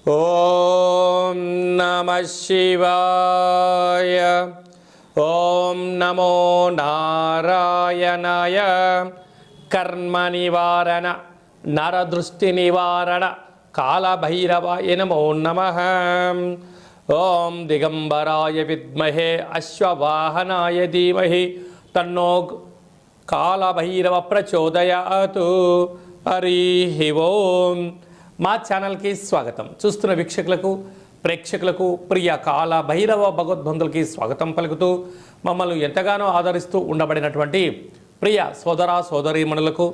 ఓం నమః శివాయ. ఓం నమో నారాయణాయ. కర్మ నివారణ నరదృష్టి నివారణ కాళభైరవాయ నమో నమః. ఓం దిగంబరాయ విద్మహే అశ్వవాహనాయ ధీమహి తన్నో కాళభైరవ ప్రచోదయాతు. హరి ఓం. మా ఛానల్కి స్వాగతం. చూస్తున్న వీక్షకులకు ప్రేక్షకులకు ప్రియ కాళభైరవ భగవద్బంధులకి స్వాగతం పలుకుతూ మమ్మల్ని ఎంతగానో ఆదరిస్తూ ఉండబడినటువంటి ప్రియ సోదర సోదరీమణులకు,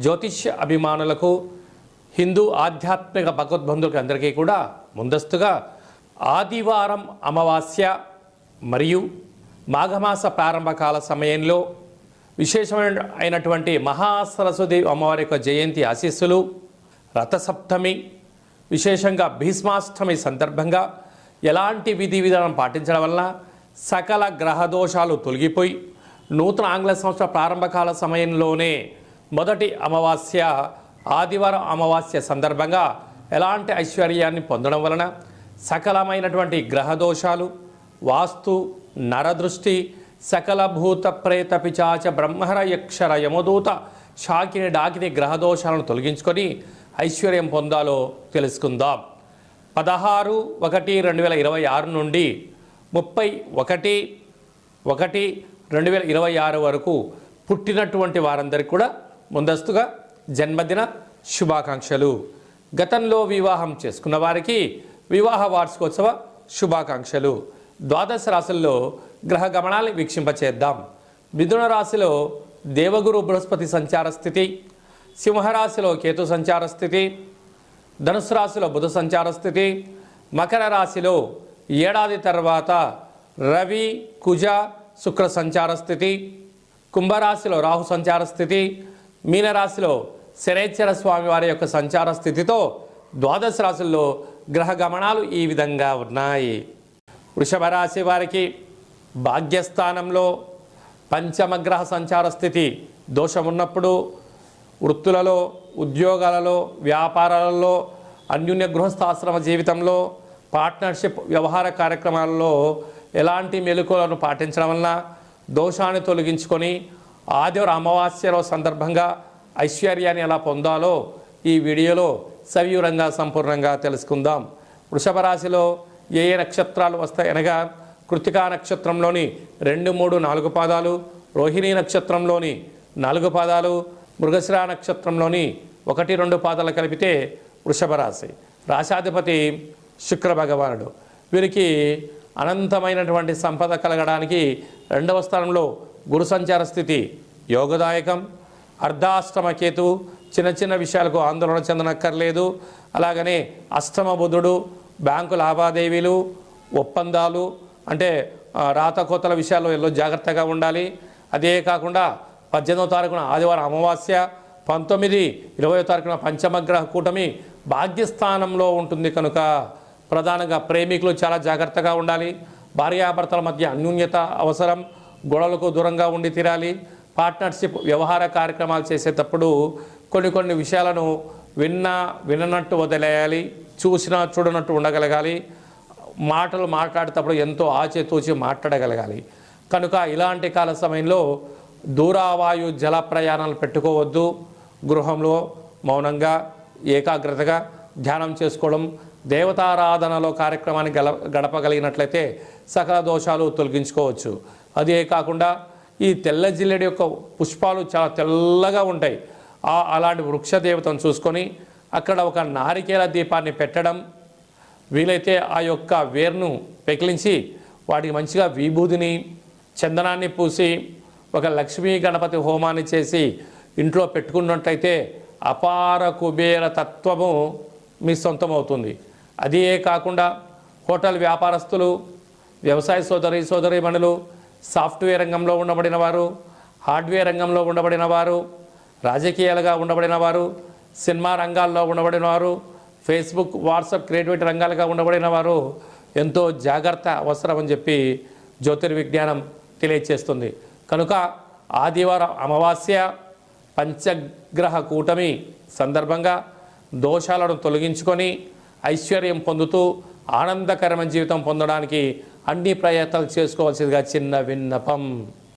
జ్యోతిష్య అభిమానులకు, హిందూ ఆధ్యాత్మిక భగవద్బంధులకి అందరికీ కూడా ముందస్తుగా ఆదివారం అమావాస్య మరియు మాఘమాస ప్రారంభకాల సమయంలో విశేషమైనటువంటి మహాసరస్వతి అమ్మవారి యొక్క జయంతి ఆశీస్సులు, రథసప్తమి, విశేషంగా భీష్మాష్టమి సందర్భంగా ఎలాంటి విధి విధానం పాటించడం వలన సకల గ్రహదోషాలు తొలగిపోయి నూతన ఆంగ్ల సంవత్సర ప్రారంభకాల సమయంలోనే మొదటి అమావాస్య ఆదివారం అమావాస్య సందర్భంగా ఎలాంటి ఐశ్వర్యాన్ని పొందడం వలన సకలమైనటువంటి గ్రహదోషాలు, వాస్తు, నరదృష్టి, సకల భూత ప్రేత పిచాచ బ్రహ్మర యక్షర యమదూత శాకిని డాకిని గ్రహదోషాలను తొలగించుకొని ఐశ్వర్యం పొందాలో తెలుసుకుందాం. 16/1/2026 నుండి 31/1/2026 వరకు పుట్టినటువంటి వారందరికీ కూడా ముందస్తుగా జన్మదిన శుభాకాంక్షలు. గతంలో వివాహం చేసుకున్న వారికి వివాహ వార్షికోత్సవ శుభాకాంక్షలు. ద్వాదశ రాశుల్లో గ్రహ గమనాన్ని వీక్షింపచేద్దాం. మిథున రాశిలో దేవగురు బృహస్పతి సంచార స్థితి, సింహరాశిలో కేతు సంచార స్థితి, ధనుసు రాశిలో బుధ సంచార స్థితి, మకర రాశిలో ఏడాది తర్వాత రవి కుజ శుక్ర సంచార స్థితి, కుంభరాశిలో రాహు సంచార స్థితి, మీనరాశిలో శనైశ్చర స్వామి వారి యొక్క సంచార స్థితితో ద్వాదశ రాశుల్లో గ్రహ గమనాలు ఈ విధంగా ఉన్నాయి. వృషభ రాశి వారికి భాగ్యస్థానంలో పంచమగ్రహ సంచార స్థితి దోషం ఉన్నప్పుడు వృత్తులలో, ఉద్యోగాలలో, వ్యాపారాలలో, అన్యోన్య గృహస్థాశ్రమ జీవితంలో, పార్ట్నర్షిప్ వ్యవహార కార్యక్రమాలలో ఎలాంటి మెలకువలను పాటించడం వలన దోషాన్ని తొలగించుకొని ఆదివారం అమావాస్యలో సందర్భంగా ఐశ్వర్యాన్ని ఎలా పొందాలో ఈ వీడియోలో సవివరంగా సంపూర్ణంగా తెలుసుకుందాం. వృషభ రాశిలో ఏ ఏ నక్షత్రాలు వస్తాయి అనగా కృత్తికా నక్షత్రంలోని 2, 3, 4 పాదాలు, రోహిణీ నక్షత్రంలోని 4 పాదాలు, మృగశిర నక్షత్రంలోని 1, 2 పాదాలు కలిపితే వృషభ రాశి. రాశాధిపతి శుక్ర భగవానుడు. వీరికి అనంతమైనటువంటి సంపద కలగడానికి 2వ స్థానంలో గురు సంచార స్థితి యోగదాయకం. అర్ధాష్టమ కేతు, చిన్న చిన్న విషయాలకు ఆందోళన చెందనక్కర్లేదు. అలాగనే అష్టమ బుధుడు, బ్యాంకు లావాదేవీలు, ఒప్పందాలు అంటే రాతకోతల విషయాల్లో ఎల్లో జాగ్రత్తగా ఉండాలి. అదే కాకుండా 18వ తారీఖున ఆదివారం అమావాస్య, 19, 20వ తారీఖున పంచమగ్రహ కూటమి భాగ్యస్థానంలో ఉంటుంది కనుక ప్రధానంగా ప్రేమికులు చాలా జాగ్రత్తగా ఉండాలి. భార్యాభర్తల మధ్య అన్యోన్యత అవసరం. గొడవలకు దూరంగా ఉండి తీరాలి. పార్ట్నర్షిప్ వ్యవహార కార్యక్రమాలు చేసేటప్పుడు కొన్ని విషయాలను విననట్టు వదిలేయాలి, చూసినా చూడనట్టు ఉండగలగాలి. మాటలు మాట్లాడేటప్పుడు ఎంతో ఆచితూచి మాట్లాడగలగాలి. కనుక ఇలాంటి కాల సమయంలో దూరావాయు జల ప్రయాణాలు పెట్టుకోవద్దు. గృహంలో మౌనంగా ఏకాగ్రతగా ధ్యానం చేసుకోవడం, దేవతారాధనలో కార్యక్రమాన్ని గడపగలిగినట్లయితే సకల దోషాలు తొలగించుకోవచ్చు. అదే కాకుండా ఈ తెల్ల జిల్లేడు యొక్క పుష్పాలు చాలా తెల్లగా ఉంటాయి. అలాంటి వృక్ష దేవతను చూసుకొని అక్కడ ఒక నారికేల దీపాన్ని పెట్టడం, వీలైతే ఆ యొక్క వేర్ను పెకిలించి వాటికి మంచిగా విభూదిని, చందనాన్ని పూసి ఒక లక్ష్మీ గణపతి హోమాన్ని చేసి ఇంట్లో పెట్టుకున్నట్టయితే అపార కుబేర తత్వము మీ సొంతమవుతుంది. అదే కాకుండా హోటల్ వ్యాపారస్తులు, వ్యవసాయ సోదరీమణులు, సాఫ్ట్వేర్ రంగంలో ఉండబడిన వారు, హార్డ్వేర్ రంగంలో ఉండబడిన వారు, రాజకీయాలుగా ఉండబడిన వారు, సినిమా రంగాల్లో ఉండబడిన వారు, ఫేస్బుక్, వాట్సాప్ క్రియేటివిటీ రంగాలుగా ఉండబడిన వారు ఎంతో జాగ్రత్త అవసరం అని చెప్పి జ్యోతిర్విజ్ఞానం తెలియచేస్తుంది. కనుక ఆదివారం అమావాస్య పంచగ్రహ కూటమి సందర్భంగా దోషాలను తొలగించుకొని ఐశ్వర్యం పొందుతూ ఆనందకరమైన జీవితం పొందడానికి అన్ని ప్రయత్నాలు చేసుకోవాల్సిందిగా చిన్న విన్నపం.